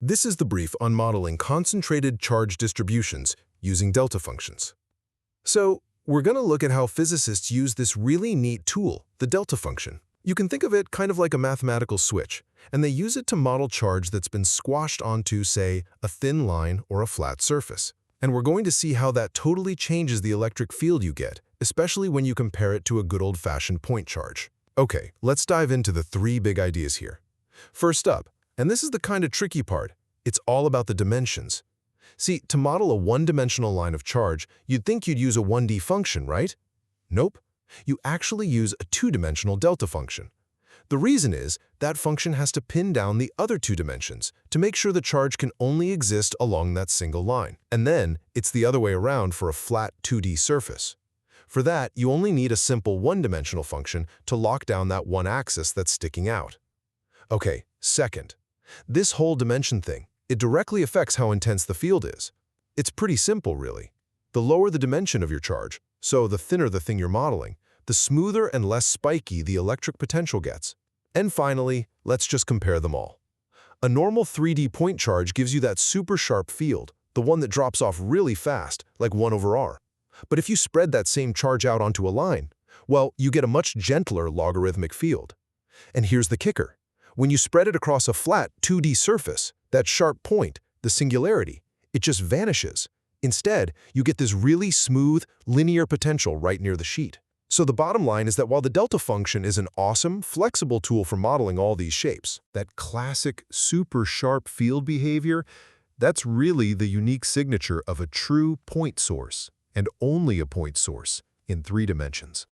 This is the brief on modeling concentrated charge distributions using delta functions. So, we're going to look at how physicists use this really neat tool, the delta function. You can think of it kind of like a mathematical switch, and they use it to model charge that's been squashed onto, say, a thin line or a flat surface. And we're going to see how that totally changes the electric field you get, especially when you compare it to a good old-fashioned point charge. Okay, let's dive into the three big ideas here. First up, and this is the kind of tricky part, it's all about the dimensions. See, to model a one-dimensional line of charge, you'd think you'd use a 1D function, right? Nope. You actually use a two-dimensional delta function. The reason is that function has to pin down the other two dimensions to make sure the charge can only exist along that single line. And then, it's the other way around for a flat 2D surface. For that, you only need a simple one-dimensional function to lock down that one axis that's sticking out. Okay, second. This whole dimension thing, it directly affects how intense the field is. It's pretty simple, really. The lower the dimension of your charge, so the thinner the thing you're modeling, the smoother and less spiky the electric potential gets. And finally, let's just compare them all. A normal 3D point charge gives you that super sharp field, the one that drops off really fast, like 1/r. But if you spread that same charge out onto a line, well, you get a much gentler logarithmic field. And here's the kicker. When you spread it across a flat 2D surface, that sharp point, the singularity, it just vanishes. Instead, you get this really smooth, linear potential right near the sheet. So the bottom line is that while the delta function is an awesome, flexible tool for modeling all these shapes, that classic, super sharp field behavior, that's really the unique signature of a true point source, and only a point source, in 3 dimensions.